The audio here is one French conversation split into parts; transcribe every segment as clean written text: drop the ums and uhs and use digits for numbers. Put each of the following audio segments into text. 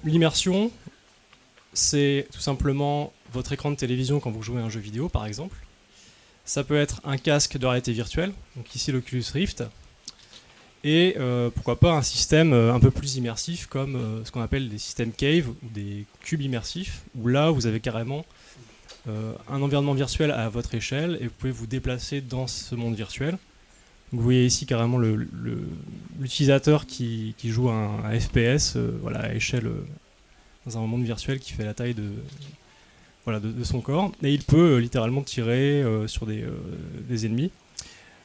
L'immersion, c'est tout simplement votre écran de télévision quand vous jouez à un jeu vidéo, par exemple. Ça peut être un casque de réalité virtuelle, donc ici l'Oculus Rift, et pourquoi pas un système un peu plus immersif comme ce qu'on appelle des systèmes cave ou des cubes immersifs, où là vous avez carrément un environnement virtuel à votre échelle et vous pouvez vous déplacer dans ce monde virtuel. Donc vous voyez ici carrément l'utilisateur qui joue un FPS voilà, à échelle dans un monde virtuel qui fait la taille de son corps, et il peut littéralement tirer sur des ennemis.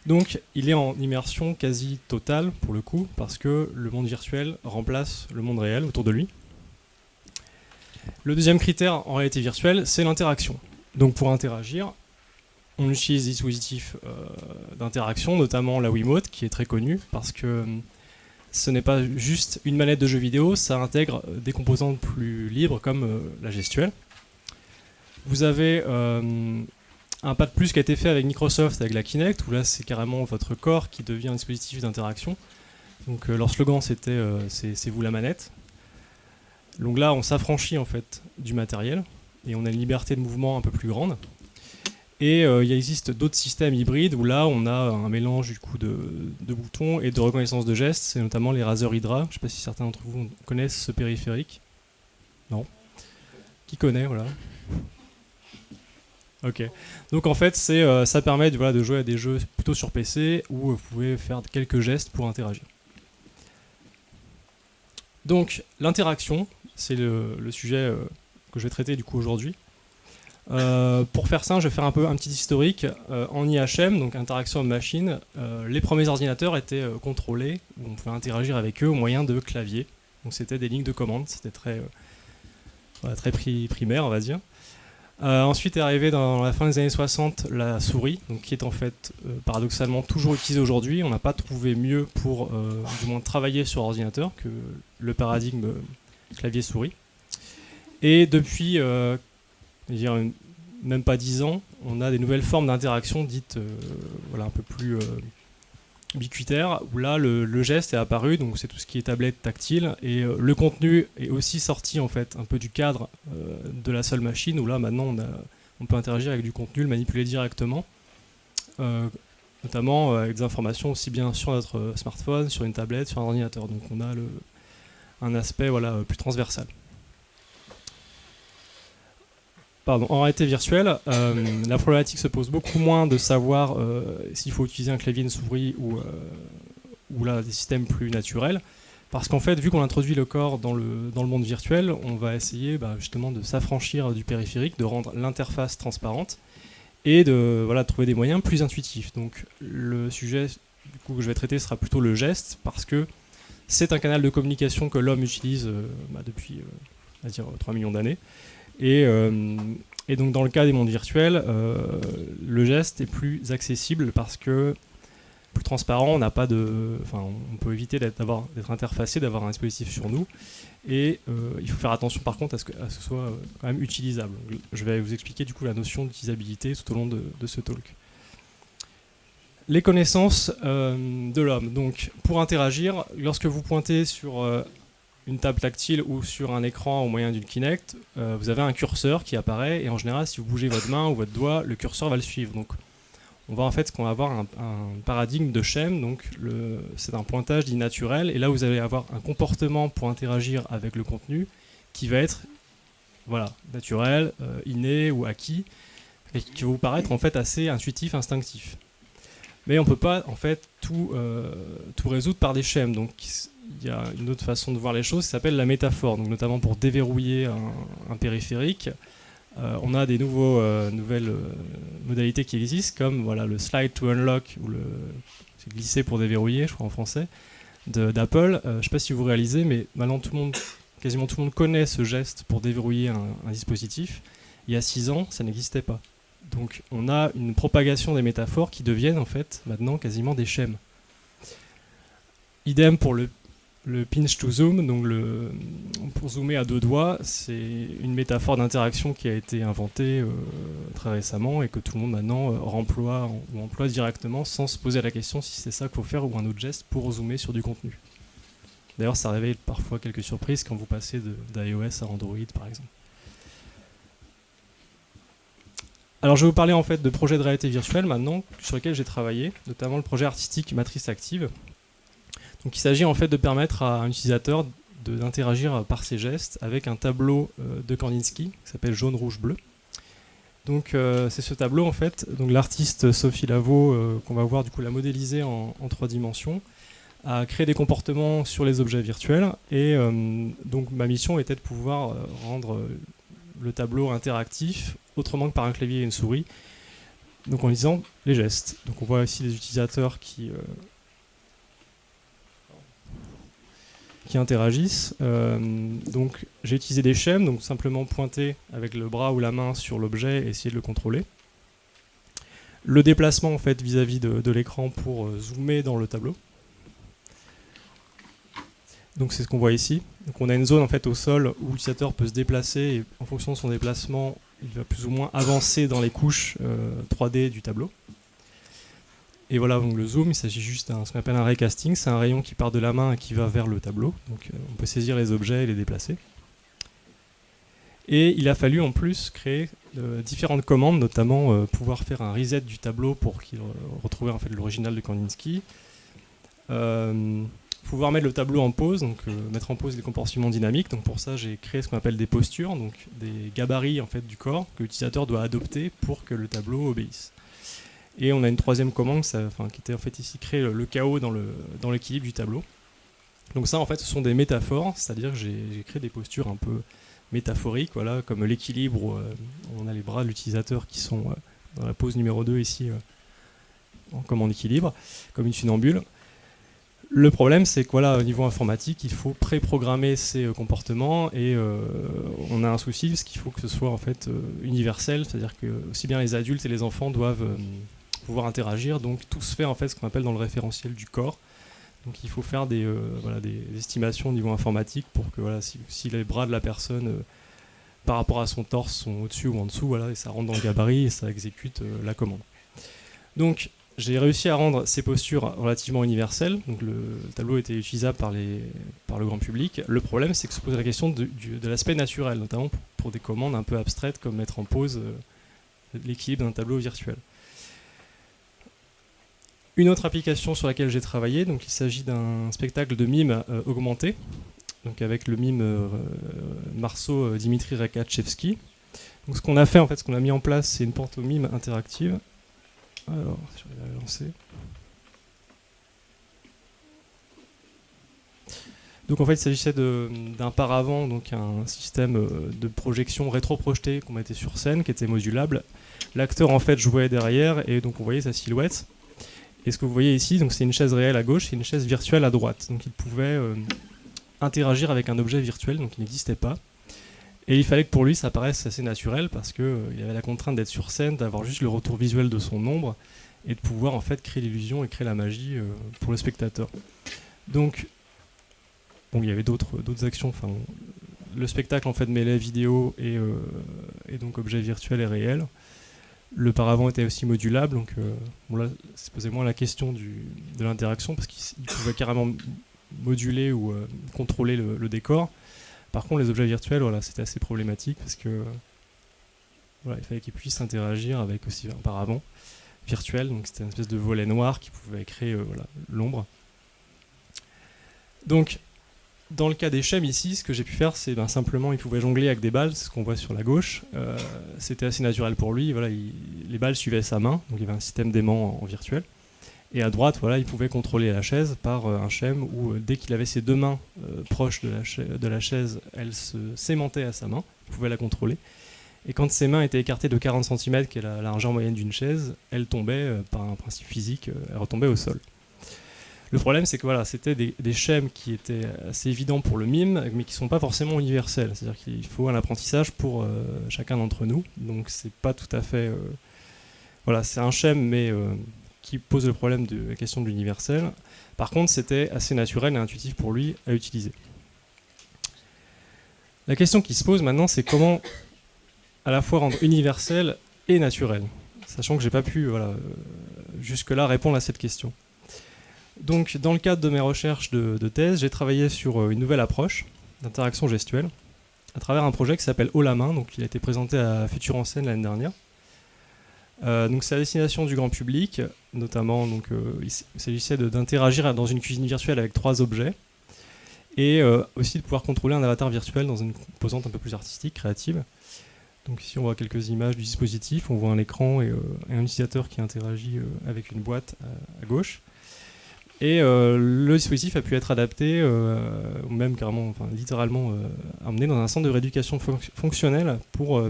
Donc il est en immersion quasi totale pour le coup, parce que le monde virtuel remplace le monde réel autour de lui. Le deuxième critère en réalité virtuelle, c'est l'interaction. Donc pour interagir, on utilise des dispositifs d'interaction, notamment la Wiimote, qui est très connue, parce que ce n'est pas juste une manette de jeu vidéo, ça intègre des composantes plus libres, comme la gestuelle. Vous avez un pas de plus qui a été fait avec Microsoft, avec la Kinect, où là c'est carrément votre corps qui devient un dispositif d'interaction. Donc leur slogan c'était c'est vous la manette. Donc là on s'affranchit en fait du matériel, et on a une liberté de mouvement un peu plus grande. Et il existe d'autres systèmes hybrides où là on a un mélange du coup de boutons et de reconnaissance de gestes, c'est notamment les Razer Hydra. Je ne sais pas si certains d'entre vous connaissent ce périphérique. Non. Qui connaît, voilà. Ok. Donc en fait ça permet de jouer à des jeux plutôt sur PC où vous pouvez faire quelques gestes pour interagir. Donc l'interaction, c'est le sujet que je vais traiter du coup aujourd'hui. Pour faire ça, je vais faire un petit historique. En IHM, donc interaction homme-machine, les premiers ordinateurs étaient contrôlés, où on pouvait interagir avec eux au moyen de claviers. Donc c'était des lignes de commande, c'était très primaire, on va dire. Ensuite est arrivé dans la fin des années 60 la souris, donc qui est en fait paradoxalement toujours utilisée aujourd'hui. On n'a pas trouvé mieux pour du moins travailler sur ordinateur que le paradigme clavier-souris. Et depuis même pas 10 ans, on a des nouvelles formes d'interaction dites un peu plus ubiquitaires, où là le geste est apparu, donc c'est tout ce qui est tablette tactile, et le contenu est aussi sorti en fait un peu du cadre de la seule machine, où là maintenant on peut interagir avec du contenu, le manipuler directement, notamment avec des informations aussi bien sur notre smartphone, sur une tablette, sur un ordinateur. Donc on a un aspect plus transversal. En réalité virtuelle, la problématique se pose beaucoup moins de savoir s'il faut utiliser un clavier, une souris ou des systèmes plus naturels, parce qu'en fait, vu qu'on introduit le corps dans le monde virtuel, on va essayer justement de s'affranchir du périphérique, de rendre l'interface transparente et de trouver des moyens plus intuitifs. Donc le sujet du coup, que je vais traiter sera plutôt le geste, parce que c'est un canal de communication que l'homme utilise depuis 3 millions d'années. Et donc dans le cas des mondes virtuels, le geste est plus accessible parce que plus transparent, on peut éviter d'être interfacé, d'avoir un dispositif sur nous, et il faut faire attention par contre à ce que ce soit quand même utilisable. Je vais vous expliquer du coup la notion d'utilisabilité tout au long de ce talk. Les connaissances de l'homme. Donc pour interagir, lorsque vous pointez sur une table tactile ou sur un écran au moyen d'une Kinect, vous avez un curseur qui apparaît, et en général si vous bougez votre main ou votre doigt, le curseur va le suivre. Donc on va avoir un paradigme de schème, donc c'est un pointage dit naturel, et là vous allez avoir un comportement pour interagir avec le contenu qui va être naturel, inné ou acquis, et qui va vous paraître en fait assez intuitif, instinctif. Mais on ne peut pas en fait tout résoudre par des schèmes. Donc il y a une autre façon de voir les choses qui s'appelle la métaphore, donc notamment pour déverrouiller un périphérique. On a des nouvelles modalités qui existent, comme le slide to unlock, ou c'est glisser pour déverrouiller, je crois en français, d'Apple. Je ne sais pas si vous réalisez, mais maintenant quasiment tout le monde connaît ce geste pour déverrouiller un dispositif. Il y a 6 ans, ça n'existait pas. Donc on a une propagation des métaphores qui deviennent en fait maintenant quasiment des schèmes. Idem pour le pinch to zoom, donc pour zoomer à 2 doigts, c'est une métaphore d'interaction qui a été inventée très récemment et que tout le monde maintenant emploie directement sans se poser la question si c'est ça qu'il faut faire ou un autre geste pour zoomer sur du contenu. D'ailleurs, ça réveille parfois quelques surprises quand vous passez d'iOS à Android, par exemple. Alors, je vais vous parler en fait de projets de réalité virtuelle maintenant sur lesquels j'ai travaillé, notamment le projet artistique Matrice Active. Donc, il s'agit en fait de permettre à un utilisateur d'interagir par ses gestes avec un tableau de Kandinsky qui s'appelle jaune, rouge, bleu. Donc, c'est ce tableau en fait. Donc, l'artiste Sophie Lavaux, qu'on va voir du coup la modéliser en 3 dimensions, a créé des comportements sur les objets virtuels. Et donc, ma mission était de pouvoir rendre le tableau interactif autrement que par un clavier et une souris, donc en lisant les gestes. Donc on voit ici les utilisateurs qui interagissent. Donc j'ai utilisé des schèmes, donc simplement pointer avec le bras ou la main sur l'objet et essayer de le contrôler. Le déplacement en fait vis-à-vis de l'écran pour zoomer dans le tableau. Donc c'est ce qu'on voit ici. Donc on a une zone en fait au sol où l'utilisateur peut se déplacer et en fonction de son déplacement, il va plus ou moins avancer dans les couches 3D du tableau. Et voilà donc le zoom, il s'agit juste de ce qu'on appelle un raycasting, c'est un rayon qui part de la main et qui va vers le tableau. Donc on peut saisir les objets et les déplacer. Et il a fallu en plus créer différentes commandes, notamment pouvoir faire un reset du tableau pour qu'il retrouve en fait l'original de Kandinsky. Pouvoir mettre le tableau en pause, donc mettre en pause les comportements dynamiques. Donc pour ça, j'ai créé ce qu'on appelle des postures, donc des gabarits en fait du corps que l'utilisateur doit adopter pour que le tableau obéisse. Et on a une troisième commande, qui était en fait ici créer le chaos dans l'équilibre du tableau. Donc ça, en fait, ce sont des métaphores, c'est-à-dire que j'ai créé des postures un peu métaphoriques, voilà, comme l'équilibre où on a les bras de l'utilisateur qui sont dans la pose numéro 2 ici, comme en équilibre, comme une funambule. Le problème, c'est que voilà, au niveau informatique, il faut préprogrammer ces comportements et on a un souci parce qu'il faut que ce soit en fait universel, c'est-à-dire que aussi bien les adultes et les enfants doivent pouvoir interagir. Donc tout se fait en fait ce qu'on appelle dans le référentiel du corps. Donc il faut faire des estimations au niveau informatique pour que voilà, si les bras de la personne par rapport à son torse sont au-dessus ou en dessous, voilà, et ça rentre dans le gabarit et ça exécute la commande. Donc j'ai réussi à rendre ces postures relativement universelles, donc le tableau était utilisable par le grand public. Le problème, c'est que se pose la question de l'aspect naturel, notamment pour des commandes un peu abstraites comme mettre en pause l'équilibre d'un tableau virtuel. Une autre application sur laquelle j'ai travaillé, donc il s'agit d'un spectacle de mime augmenté, donc avec le mime Marceau Dimitri Rekhatchevski. Donc ce qu'on a fait, en fait, ce qu'on a mis en place, c'est une pantomime interactive. Alors, je vais la lancer. Donc en fait, il s'agissait d'un paravent, donc un système de projection rétro-projetée qu'on mettait sur scène, qui était modulable. L'acteur en fait jouait derrière et donc on voyait sa silhouette. Et ce que vous voyez ici, donc c'est une chaise réelle à gauche et une chaise virtuelle à droite. Donc il pouvait interagir avec un objet virtuel, donc il n'existait pas. Et il fallait que pour lui ça paraisse assez naturel parce qu'il avait la contrainte d'être sur scène, d'avoir juste le retour visuel de son ombre et de pouvoir en fait créer l'illusion et créer la magie pour le spectateur. Donc, bon, il y avait d'autres actions. Enfin, le spectacle en fait mêlait vidéo et donc objet virtuel et réel. Le paravent était aussi modulable, donc bon, là c'est posé moins la question de l'interaction parce qu'il pouvait carrément moduler ou contrôler le décor. Par contre, les objets virtuels, voilà, c'était assez problématique parce que voilà, il fallait qu'ils puissent interagir avec aussi un paravent virtuel. Donc c'était une espèce de volet noir qui pouvait créer l'ombre. Donc, dans le cas des schèmes ici, ce que j'ai pu faire, c'est simplement, il pouvait jongler avec des balles, c'est ce qu'on voit sur la gauche. C'était assez naturel pour lui. Voilà, les balles suivaient sa main, donc il y avait un système d'aimant en virtuel. Et à droite, voilà, il pouvait contrôler la chaise par un schème où dès qu'il avait ses deux mains proches de la chaise, elle se sémentait à sa main, il pouvait la contrôler. Et quand ses mains étaient écartées de 40 cm, qui est la largeur moyenne d'une chaise, elle tombait, par un principe physique, elle retombait au sol. Le problème, c'est que voilà, c'était des schèmes qui étaient assez évidents pour le mime, mais qui ne sont pas forcément universels. C'est-à-dire qu'il faut un apprentissage pour chacun d'entre nous. Donc c'est pas tout à fait... voilà, c'est un schème, mais... qui pose le problème de la question de l'universel. Par contre, c'était assez naturel et intuitif pour lui à utiliser. La question qui se pose maintenant, c'est comment à la fois rendre universel et naturel, sachant que j'ai pas pu jusque-là répondre à cette question. Donc, dans le cadre de mes recherches de thèse, j'ai travaillé sur une nouvelle approche d'interaction gestuelle à travers un projet qui s'appelle Haut la main. Donc, il a été présenté à Futur en scène l'année dernière. Donc, c'est à destination du grand public, notamment. Donc, il s'agissait d'interagir dans une cuisine virtuelle avec 3 objets et aussi de pouvoir contrôler un avatar virtuel dans une composante un peu plus artistique, créative. Donc, ici, on voit quelques images du dispositif. On voit un écran et un utilisateur qui interagit avec une boîte à gauche. Et le dispositif a pu être adapté, ou même carrément, enfin, littéralement emmené dans un centre de rééducation fonctionnelle pour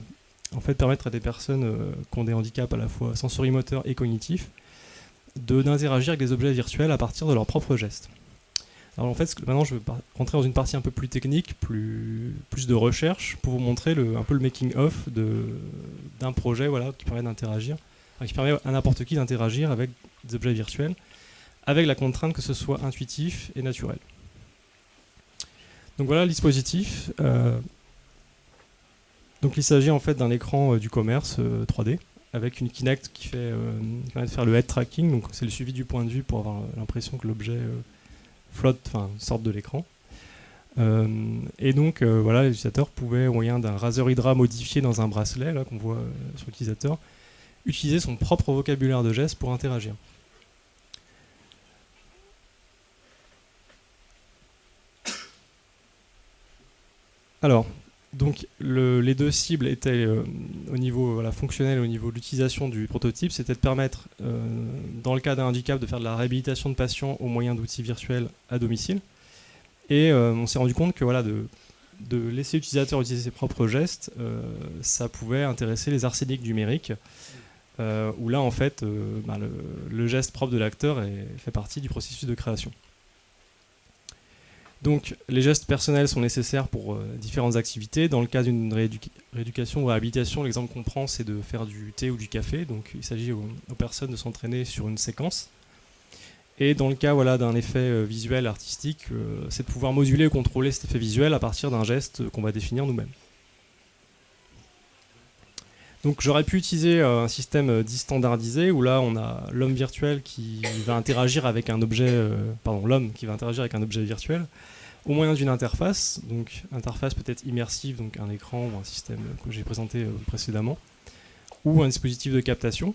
en fait, permettre à des personnes qui ont des handicaps à la fois sensorimoteurs et cognitifs d'interagir avec des objets virtuels à partir de leurs propres gestes. Alors en fait, maintenant je vais rentrer dans une partie un peu plus technique, plus de recherche, pour vous montrer un peu le making-of d'un projet voilà, qui permet d'interagir, enfin, qui permet à n'importe qui d'interagir avec des objets virtuels, avec la contrainte que ce soit intuitif et naturel. Donc voilà le dispositif. Donc il s'agit en fait d'un écran du commerce 3D avec une Kinect qui permet de faire le head tracking, donc c'est le suivi du point de vue pour avoir l'impression que l'objet flotte, enfin sorte de l'écran. Et donc voilà, l'utilisateur pouvait, au moyen d'un Razer Hydra modifié dans un bracelet là qu'on voit sur l'utilisateur, utiliser son propre vocabulaire de gestes pour interagir. Alors, donc les 2 cibles étaient au niveau fonctionnel, au niveau de l'utilisation du prototype, c'était de permettre, dans le cas d'un handicap, de faire de la réhabilitation de patients au moyen d'outils virtuels à domicile. Et on s'est rendu compte que voilà, de laisser l'utilisateur utiliser ses propres gestes, ça pouvait intéresser les arséniques numériques, où là en fait le geste propre de l'acteur fait partie du processus de création. Donc les gestes personnels sont nécessaires pour différentes activités. Dans le cas d'une rééducation ou réhabilitation, l'exemple qu'on prend c'est de faire du thé ou du café. Donc il s'agit aux personnes de s'entraîner sur une séquence. Et dans le cas voilà, d'un effet visuel artistique, c'est de pouvoir moduler ou contrôler cet effet visuel à partir d'un geste qu'on va définir nous-mêmes. Donc j'aurais pu utiliser un système dit standardisé où là on a l'homme virtuel qui va interagir avec un objet, l'homme qui va interagir avec un objet virtuel au moyen d'une interface, donc interface peut-être immersive, donc un écran ou un système que j'ai présenté précédemment, ou un dispositif de captation.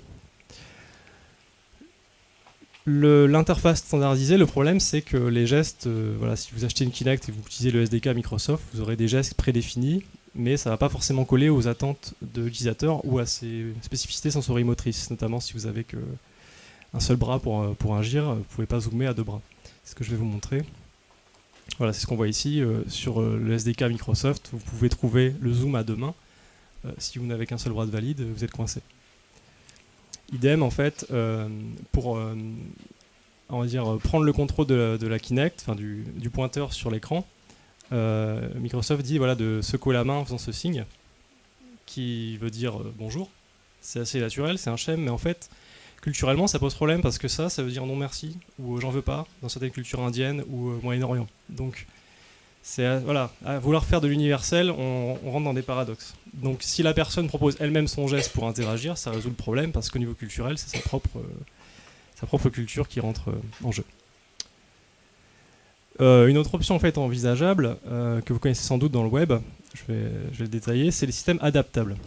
L'interface standardisée, le problème c'est que les gestes, voilà, si vous achetez une Kinect et vous utilisez le SDK Microsoft, vous aurez des gestes prédéfinis, mais ça ne va pas forcément coller aux attentes de l'utilisateur ou à ses spécificités sensorimotrices, notamment si vous avez qu'un seul bras pour agir, vous ne pouvez pas zoomer à 2 bras. C'est ce que je vais vous montrer. Voilà, c'est ce qu'on voit ici sur le SDK Microsoft. Vous pouvez trouver le zoom à 2 mains. Si vous n'avez qu'un seul bras de valide, vous êtes coincé. Idem en fait pour on va dire, prendre le contrôle de la Kinect, enfin du pointeur sur l'écran. Microsoft dit voilà, de secouer la main en faisant ce signe qui veut dire bonjour. C'est assez naturel, c'est un schème, mais en fait culturellement ça pose problème parce que ça veut dire non merci ou j'en veux pas dans certaines cultures indiennes ou au Moyen-Orient. Donc c'est voilà, à vouloir faire de l'universel, on rentre dans des paradoxes. Donc si la personne propose elle-même son geste pour interagir, ça résout le problème parce qu'au niveau culturel, c'est sa propre culture qui rentre en jeu. Une autre option en fait envisageable, que vous connaissez sans doute dans le web, je vais le détailler, c'est les systèmes adaptables.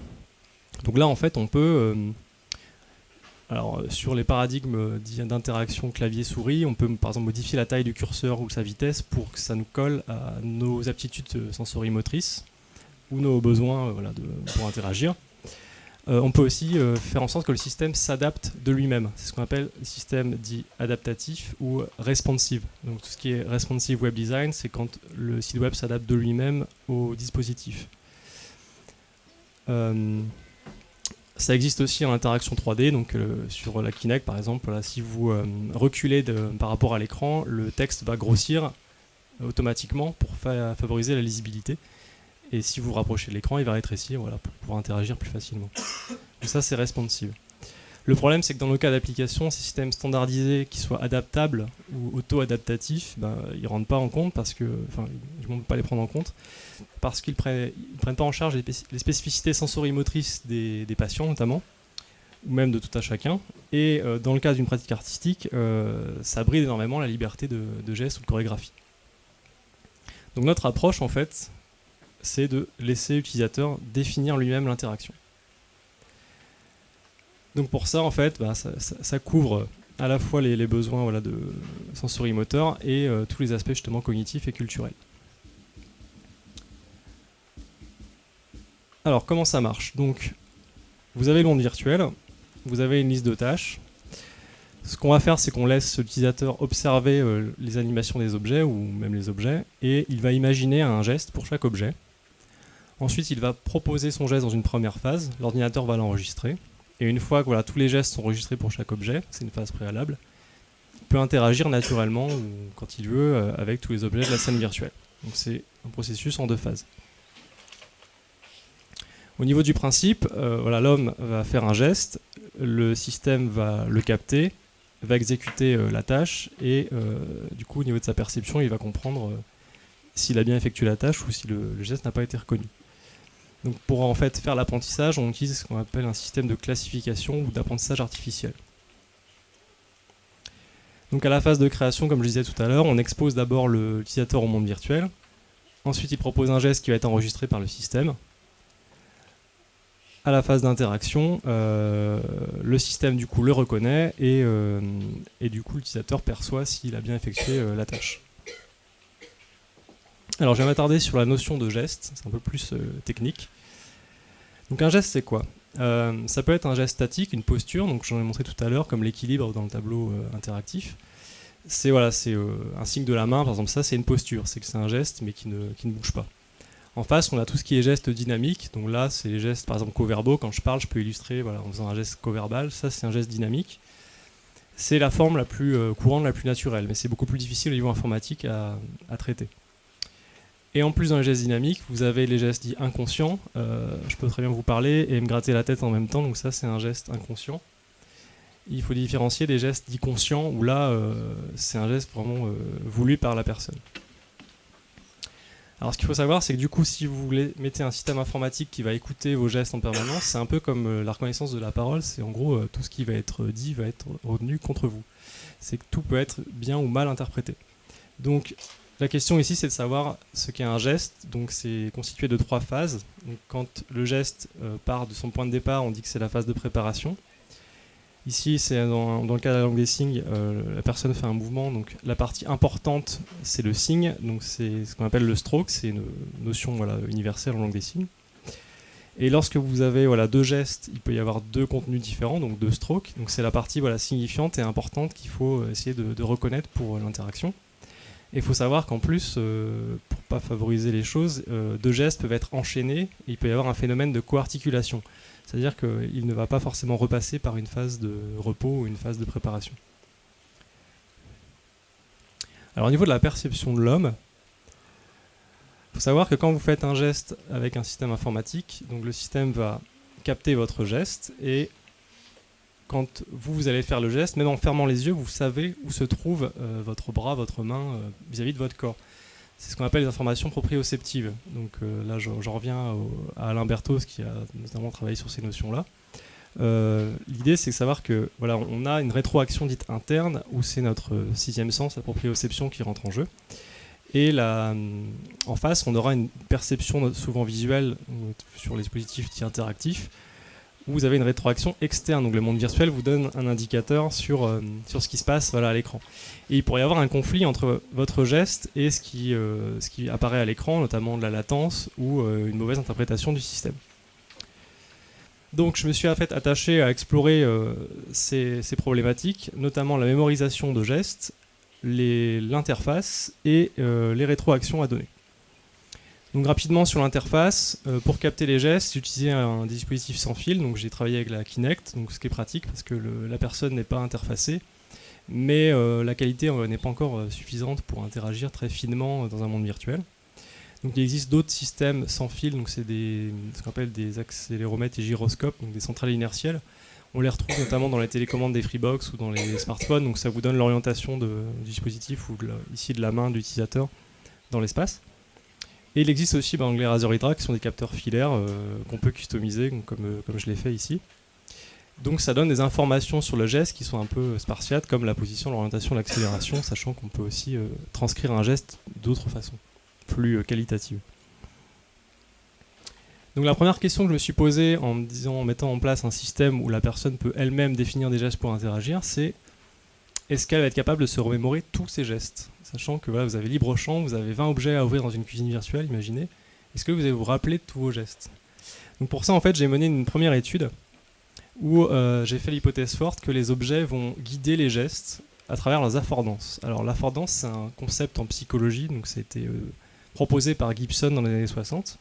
Donc là en fait on peut, alors sur les paradigmes d'interaction clavier-souris, on peut par exemple modifier la taille du curseur ou sa vitesse pour que ça nous colle à nos aptitudes sensorimotrices ou nos besoins voilà, pour interagir. On peut aussi faire en sorte que le système s'adapte de lui-même. C'est ce qu'on appelle le système dit adaptatif ou responsive. Donc tout ce qui est responsive web design, c'est quand le site web s'adapte de lui-même au dispositif. Ça existe aussi en interaction 3D, donc sur la Kinect par exemple, voilà, si vous reculez par rapport à l'écran, le texte va grossir automatiquement pour favoriser la lisibilité. Et si vous rapprochez de l'écran, il va rétrécir voilà, pour pouvoir interagir plus facilement. Donc ça, c'est responsive. Le problème, c'est que dans le cas d'application, ces systèmes standardisés qui soient adaptables ou auto-adaptatifs, ils ne rentrent pas en compte parce que, enfin, ils ne vont pas les prendre en compte parce qu'ils ne prennent pas en charge les spécificités sensorimotrices des patients notamment. ou même de tout à chacun. Et dans le cas d'une pratique artistique, ça bride énormément la liberté de geste ou de chorégraphie. Donc notre approche, en fait, c'est de laisser l'utilisateur définir lui-même l'interaction. Donc pour ça, en fait, ça couvre à la fois les besoins voilà, de sensorimoteurs et tous les aspects justement cognitifs et culturels. Alors comment ça marche? Donc vous avez le monde virtuel, vous avez une liste de tâches. Ce qu'on va faire, c'est qu'on laisse l'utilisateur observer les animations des objets ou même les objets et il va imaginer un geste pour chaque objet. Ensuite, il va proposer son geste dans une première phase, l'ordinateur va l'enregistrer. Et une fois que voilà, tous les gestes sont enregistrés pour chaque objet, c'est une phase préalable, il peut interagir naturellement ou quand il veut avec tous les objets de la scène virtuelle. Donc c'est un processus en 2 phases. Au niveau du principe, voilà, l'homme va faire un geste, le système va le capter, va exécuter la tâche et du coup au niveau de sa perception, il va comprendre s'il a bien effectué la tâche ou si le geste n'a pas été reconnu. Donc pour en fait faire l'apprentissage, on utilise ce qu'on appelle un système de classification ou d'apprentissage artificiel. Donc à la phase de création, comme je disais tout à l'heure, on expose d'abord l'utilisateur au monde virtuel. Ensuite, il propose un geste qui va être enregistré par le système. À la phase d'interaction, le système du coup le reconnaît et du coup l'utilisateur perçoit s'il a bien effectué la tâche. Alors je vais m'attarder sur la notion de geste, c'est un peu plus technique. Donc un geste c'est quoi? Ça peut être un geste statique, une posture, donc j'en ai montré tout à l'heure comme l'équilibre dans le tableau interactif. C'est voilà, un signe de la main, par exemple ça c'est une posture, c'est que c'est un geste mais qui ne bouge pas. En face on a tout ce qui est geste dynamique, donc là c'est les gestes par exemple co-verbaux, quand je parle je peux illustrer voilà, en faisant un geste co-verbal, ça c'est un geste dynamique. C'est la forme la plus courante, la plus naturelle, mais c'est beaucoup plus difficile au niveau informatique à traiter. Et en plus dans les gestes dynamiques, vous avez les gestes dits inconscients. Je peux très bien vous parler et me gratter la tête en même temps, donc ça c'est un geste inconscient. Il faut différencier des gestes dits conscients, où là c'est un geste vraiment voulu par la personne. Alors ce qu'il faut savoir, c'est que du coup si vous mettez un système informatique qui va écouter vos gestes en permanence, c'est un peu comme la reconnaissance de la parole, c'est en gros tout ce qui va être dit va être retenu contre vous. C'est que tout peut être bien ou mal interprété. Donc la question ici, c'est de savoir ce qu'est un geste. Donc c'est constitué de 3 phases. Donc, quand le geste part de son point de départ, on dit que c'est la phase de préparation. Ici, c'est dans le cas de la langue des signes, la personne fait un mouvement. Donc la partie importante, c'est le signe. Donc c'est ce qu'on appelle le stroke. C'est une notion voilà, universelle en langue des signes. Et lorsque vous avez voilà, 2 gestes, il peut y avoir 2 contenus différents, donc 2 strokes. Donc c'est la partie voilà, signifiante et importante qu'il faut essayer de reconnaître pour l'interaction. Et il faut savoir qu'en plus, pour ne pas favoriser les choses, 2 gestes peuvent être enchaînés et il peut y avoir un phénomène de coarticulation. C'est-à-dire qu'il ne va pas forcément repasser par une phase de repos ou une phase de préparation. Alors au niveau de la perception de l'homme, il faut savoir que quand vous faites un geste avec un système informatique, donc le système va capter votre geste et quand vous allez faire le geste, même en fermant les yeux, vous savez où se trouve votre bras, votre main vis-à-vis de votre corps. C'est ce qu'on appelle les informations proprioceptives. Donc là, j'en reviens à Alain Berthoz qui a notamment travaillé sur ces notions-là. L'idée, c'est de savoir que voilà, on a une rétroaction dite interne où c'est notre 6e sens, la proprioception, qui rentre en jeu. Et en face, on aura une perception souvent visuelle sur les dispositifs dits interactifs, où vous avez une rétroaction externe. Donc le monde virtuel vous donne un indicateur sur ce qui se passe voilà, à l'écran. Et il pourrait y avoir un conflit entre votre geste et ce qui apparaît à l'écran, notamment de la latence ou une mauvaise interprétation du système. Donc je me suis en fait attaché à explorer ces problématiques, notamment la mémorisation de gestes, l'interface et les rétroactions à donner. Donc rapidement sur l'interface, pour capter les gestes, j'ai utilisé un dispositif sans fil, donc j'ai travaillé avec la Kinect, donc ce qui est pratique parce que la personne n'est pas interfacée, mais la qualité n'est pas encore suffisante pour interagir très finement dans un monde virtuel. Donc il existe d'autres systèmes sans fil, donc c'est ce qu'on appelle des accéléromètres et gyroscopes, donc des centrales inertielles. On les retrouve notamment dans les télécommandes des Freebox ou dans les smartphones, donc ça vous donne l'orientation du dispositif ou ici de la main de l'utilisateur dans l'espace. Et il existe aussi les Razer Hydra qui sont des capteurs filaires qu'on peut customiser comme je l'ai fait ici. Donc ça donne des informations sur le geste qui sont un peu spartiates, comme la position, l'orientation, l'accélération, sachant qu'on peut aussi transcrire un geste d'autres façons, plus qualitatives. Donc la première question que je me suis posée en mettant en place un système où la personne peut elle-même définir des gestes pour interagir, c'est est-ce qu'elle va être capable de se remémorer tous ces gestes? Sachant que voilà, vous avez libre champ, vous avez 20 objets à ouvrir dans une cuisine virtuelle, imaginez. Est-ce que vous allez vous rappeler de tous vos gestes? Donc pour ça, en fait, j'ai mené une première étude où j'ai fait l'hypothèse forte que les objets vont guider les gestes à travers leurs affordances. Alors l'affordance, c'est un concept en psychologie, donc ça a été proposé par Gibson dans les années 60.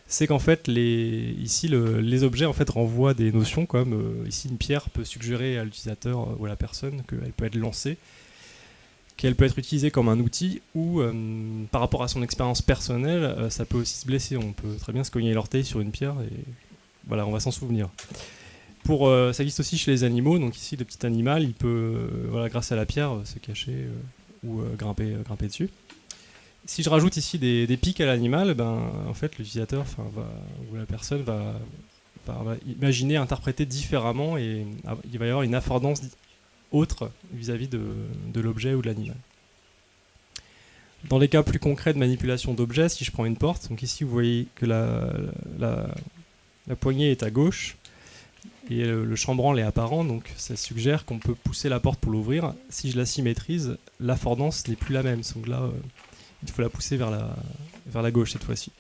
C'est qu'en fait, ici, les objets en fait, renvoient des notions comme ici, une pierre peut suggérer à l'utilisateur ou à la personne qu'elle peut être lancée, qu'elle peut être utilisée comme un outil ou par rapport à son expérience personnelle, ça peut aussi se blesser. On peut très bien se cogner l'orteil sur une pierre et voilà, on va s'en souvenir. Ça existe aussi chez les animaux, donc ici, le petit animal, il peut, voilà, grâce à la pierre, se cacher ou grimper dessus. Si je rajoute ici des pics à l'animal, en fait, l'utilisateur ou la personne va imaginer, interpréter différemment et il va y avoir une affordance autre vis-à-vis de l'objet ou de l'animal. Dans les cas plus concrets de manipulation d'objets, si je prends une porte, donc ici vous voyez que la poignée est à gauche et le chambranle est apparent, donc ça suggère qu'on peut pousser la porte pour l'ouvrir. Si je la symétrise, l'affordance n'est plus la même. Donc là, il faut la pousser vers la gauche cette fois-ci.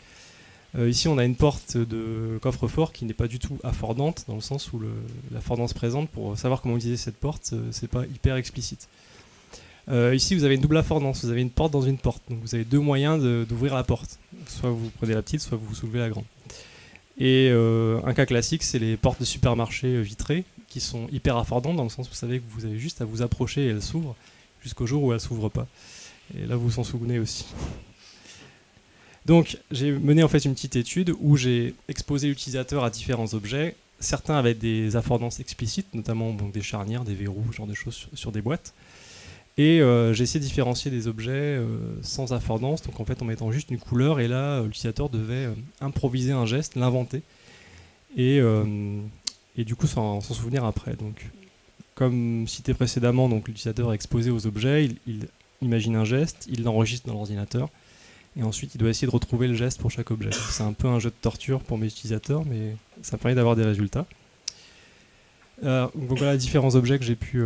Ici, on a une porte de coffre-fort qui n'est pas du tout affordante, dans le sens où l'affordance présente, pour savoir comment utiliser cette porte, c'est pas hyper explicite. Ici, vous avez une double affordance, vous avez une porte dans une porte. Donc vous avez deux moyens d'ouvrir la porte. Soit vous prenez la petite, soit vous soulevez la grande. Et un cas classique, c'est les portes de supermarché vitrées, qui sont hyper affordantes, dans le sens où vous savez que vous avez juste à vous approcher et elles s'ouvrent, jusqu'au jour où elles ne s'ouvrent pas. Et là, vous vous en souvenez aussi. Donc, j'ai mené en fait une petite étude où j'ai exposé l'utilisateur à différents objets. Certains avaient des affordances explicites, notamment donc, des charnières, des verrous, ce genre de choses sur des boîtes. Et j'ai essayé de différencier des objets sans affordance, donc en fait en mettant juste une couleur. Et là, l'utilisateur devait improviser un geste, l'inventer, et du coup s'en souvenir après. Donc, comme cité précédemment, donc l'utilisateur est exposé aux objets, il imagine un geste, il l'enregistre dans l'ordinateur, et ensuite il doit essayer de retrouver le geste pour chaque objet. C'est un peu un jeu de torture pour mes utilisateurs, mais ça permet d'avoir des résultats. Donc voilà différents objets que j'ai pu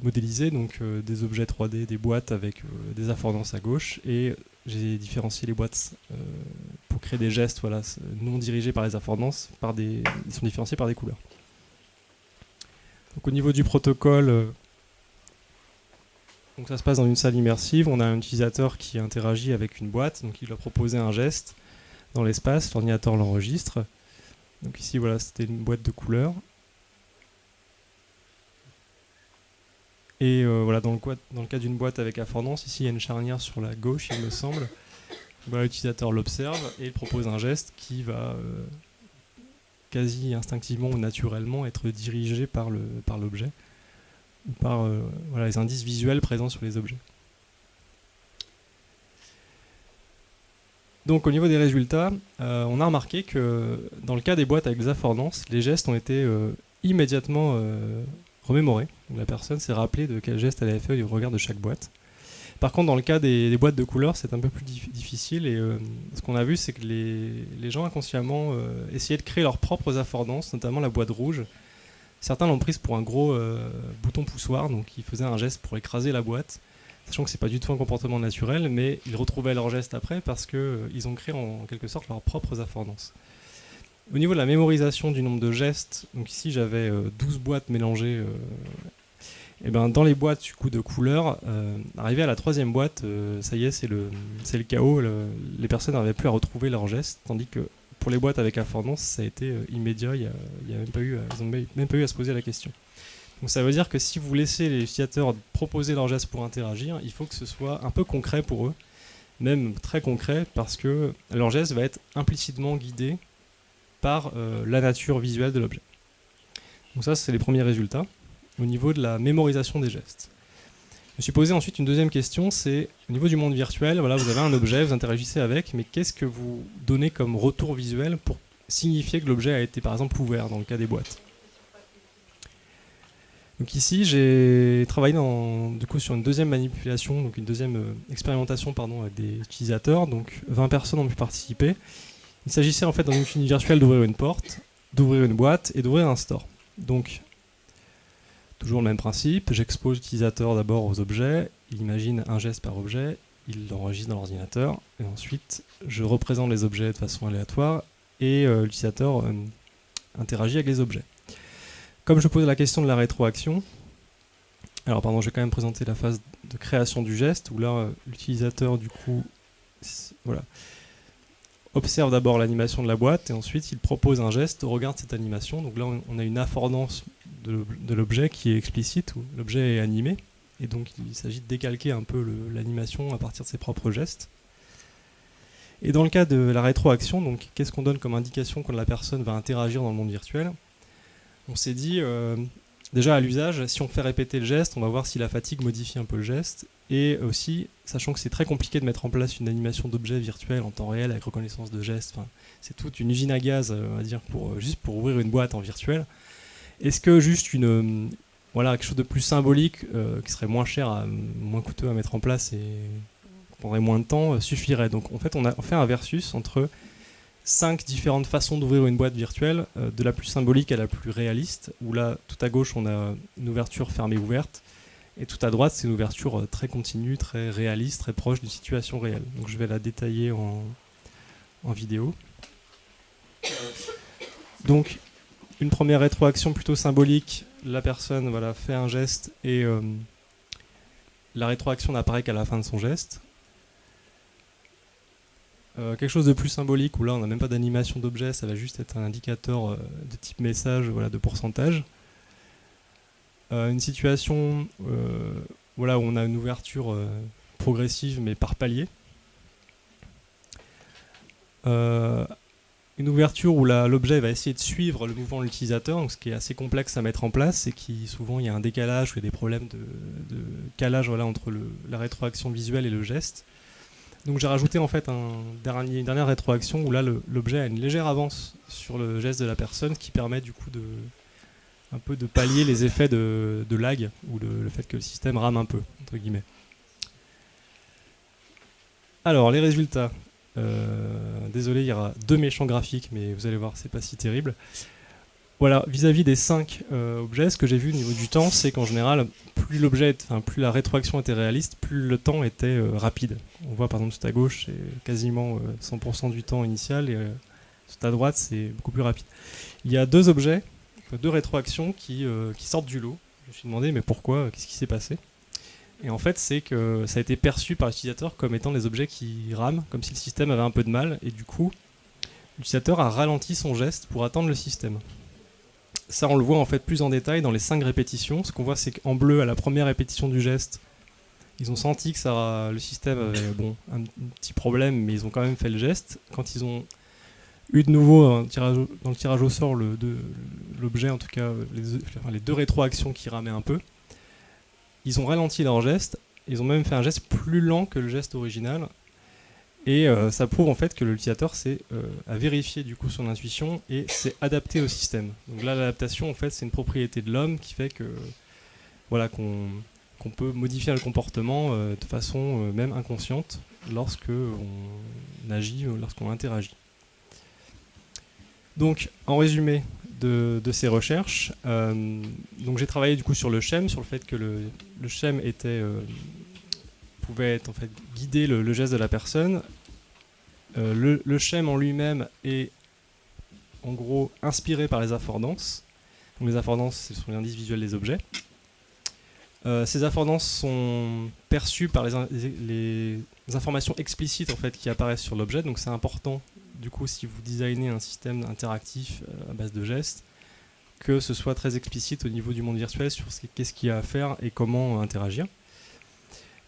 modéliser, donc des objets 3D, des boîtes avec des affordances à gauche, et j'ai différencié les boîtes pour créer des gestes voilà, non dirigés par les affordances, ils sont différenciés par des couleurs. Donc au niveau du protocole, donc ça se passe dans une salle immersive, on a un utilisateur qui interagit avec une boîte, donc il doit proposer un geste dans l'espace, l'ordinateur l'enregistre. Donc ici voilà, c'était une boîte de couleurs. Et voilà, dans le cas d'une boîte avec affordance, ici il y a une charnière sur la gauche, il me semble. Voilà, l'utilisateur l'observe et il propose un geste qui va quasi instinctivement ou naturellement être dirigé par l'objet ou par voilà, les indices visuels présents sur les objets. Donc au niveau des résultats, on a remarqué que dans le cas des boîtes avec des affordances, les gestes ont été immédiatement remémorés. Donc, la personne s'est rappelée de quel geste elle avait fait au regard de chaque boîte. Par contre, dans le cas des boîtes de couleurs, c'est un peu plus difficile. Et ce qu'on a vu, c'est que les gens inconsciemment essayaient de créer leurs propres affordances, notamment la boîte rouge. Certains l'ont prise pour un gros bouton poussoir, donc ils faisaient un geste pour écraser la boîte, sachant que c'est pas du tout un comportement naturel, mais ils retrouvaient leur geste après parce qu'ils ont créé en quelque sorte leurs propres affordances. Au niveau de la mémorisation du nombre de gestes, donc ici j'avais 12 boîtes mélangées. Et ben dans les boîtes du coup de couleurs, arrivé à la troisième boîte, ça y est, c'est le chaos. Les personnes n'arrivaient plus à retrouver leurs gestes, tandis que pour les boîtes avec affordance, ça a été immédiat. Ils n'ont même pas eu à se poser la question. Donc ça veut dire que si vous laissez les utilisateurs proposer leurs gestes pour interagir, il faut que ce soit un peu concret pour eux, même très concret, parce que leur geste va être implicitement guidé par la nature visuelle de l'objet. Donc ça, c'est les premiers résultats au niveau de la mémorisation des gestes. Je me suis posé ensuite une deuxième question, c'est au niveau du monde virtuel, voilà, vous avez un objet, vous interagissez avec, mais qu'est-ce que vous donnez comme retour visuel pour signifier que l'objet a été par exemple ouvert dans le cas des boîtes? Donc ici, j'ai travaillé du coup, sur une deuxième manipulation, donc une deuxième expérimentation pardon, avec des utilisateurs. Donc 20 personnes ont pu participer. Il s'agissait en fait dans une unité virtuelle d'ouvrir une porte, d'ouvrir une boîte et d'ouvrir un store. Donc toujours le même principe, j'expose l'utilisateur d'abord aux objets, il imagine un geste par objet, il l'enregistre dans l'ordinateur, et ensuite je représente les objets de façon aléatoire et l'utilisateur interagit avec les objets. Comme je pose la question de la rétroaction, alors pardon, je vais quand même présenter la phase de création du geste, où là l'utilisateur du coup voilà, observe d'abord l'animation de la boîte et ensuite il propose un geste au regard de cette animation. Donc là on a une affordance de l'objet qui est explicite, où l'objet est animé, et donc il s'agit de décalquer un peu l'animation à partir de ses propres gestes. Et dans le cas de la rétroaction, donc qu'est-ce qu'on donne comme indication quand la personne va interagir dans le monde virtuel? On s'est dit, déjà à l'usage, si on fait répéter le geste, on va voir si la fatigue modifie un peu le geste, et aussi, sachant que c'est très compliqué de mettre en place une animation d'objet virtuel en temps réel avec reconnaissance de gestes, c'est toute une usine à gaz, on va dire, juste pour ouvrir une boîte en virtuel. Est-ce que juste quelque chose de plus symbolique, qui serait moins cher, moins coûteux à mettre en place et prendrait moins de temps, suffirait? Donc en fait, on a fait un versus entre 5 différentes façons d'ouvrir une boîte virtuelle, de la plus symbolique à la plus réaliste, où là, tout à gauche, on a une ouverture fermée-ouverte, et tout à droite, c'est une ouverture très continue, très réaliste, très proche d'une situation réelle. Donc je vais la détailler en vidéo. Donc, une première rétroaction plutôt symbolique, la personne fait un geste, et la rétroaction n'apparaît qu'à la fin de son geste. Quelque chose de plus symbolique, où là on n'a même pas d'animation d'objet, ça va juste être un indicateur de type message, de pourcentage. Une situation où on a une ouverture progressive mais par palier. Une ouverture où l'objet va essayer de suivre le mouvement de l'utilisateur, donc ce qui est assez complexe à mettre en place, c'est qu'il souvent il y a un décalage ou il y a des problèmes de calage entre la rétroaction visuelle et le geste. Donc j'ai rajouté en fait une dernière rétroaction où là l'objet a une légère avance sur le geste de la personne, ce qui permet du coup un peu de pallier les effets de lag ou le fait que le système rame un peu, entre guillemets. Alors les résultats. Désolé, il y aura 2 méchants graphiques, mais vous allez voir, c'est pas si terrible. Voilà, vis-à-vis des 5 objets, ce que j'ai vu au niveau du temps, c'est qu'en général, plus la rétroaction était réaliste, plus le temps était rapide. On voit par exemple tout à gauche, c'est quasiment 100% du temps initial, et tout à droite, c'est beaucoup plus rapide. Il y a 2 objets, 2 rétroactions qui sortent du lot. Je me suis demandé, mais pourquoi? Qu'est-ce qui s'est passé? Et en fait, c'est que ça a été perçu par l'utilisateur comme étant des objets qui rament, comme si le système avait un peu de mal, et du coup, l'utilisateur a ralenti son geste pour attendre le système. Ça, on le voit en fait plus en détail dans les 5 répétitions. Ce qu'on voit, c'est qu'en bleu, à la première répétition du geste, ils ont senti que le système avait un petit problème, mais ils ont quand même fait le geste. Quand ils ont eu de nouveau dans le tirage au sort l'objet, en tout cas les 2 rétroactions qui ramaient un peu, ils ont ralenti leur geste. Ils ont même fait un geste plus lent que le geste original. Et ça prouve en fait que l'utilisateur a vérifié du coup son intuition et s'est adapté au système. Donc là, l'adaptation, en fait, c'est une propriété de l'homme qui fait que qu'on peut modifier le comportement de façon même inconsciente lorsqu'on agit, lorsqu'on interagit. Donc, en résumé de ces recherches, donc j'ai travaillé du coup sur le schème, sur le fait que le schème pouvait être en fait guider le geste de la personne. Le schème en lui-même est en gros inspiré par les affordances. Donc les affordances, ce sont les indices visuels des objets. Ces affordances sont perçues par les informations explicites en fait qui apparaissent sur l'objet. Donc c'est important du coup si vous designez un système interactif à base de gestes, que ce soit très explicite au niveau du monde virtuel sur qu'est-ce qu'il y a à faire et comment interagir.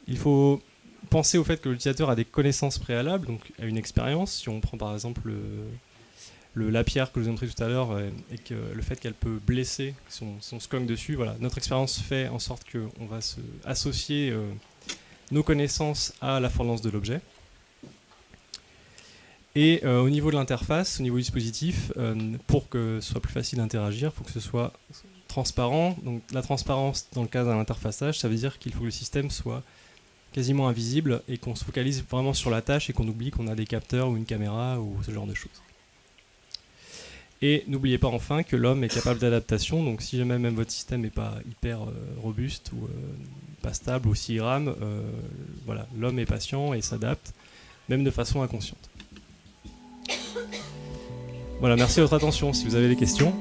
Il faut penser au fait que l'utilisateur a des connaissances préalables, donc a une expérience. Si on prend par exemple la pierre que je vous ai montré tout à l'heure et que le fait qu'elle peut blesser si on se cogne dessus, voilà, notre expérience fait en sorte qu'on va associer nos connaissances à l'affordance de l'objet. Et au niveau de l'interface, au niveau du dispositif, pour que ce soit plus facile d'interagir, il faut que ce soit transparent. Donc la transparence dans le cas d'un interfaçage, ça veut dire qu'il faut que le système soit quasiment invisible et qu'on se focalise vraiment sur la tâche et qu'on oublie qu'on a des capteurs ou une caméra ou ce genre de choses. Et n'oubliez pas enfin que l'homme est capable d'adaptation, donc si jamais même votre système n'est pas hyper robuste ou pas stable ou si rame, voilà, l'homme est patient et s'adapte, même de façon inconsciente. Voilà, merci de votre attention. Si vous avez des questions.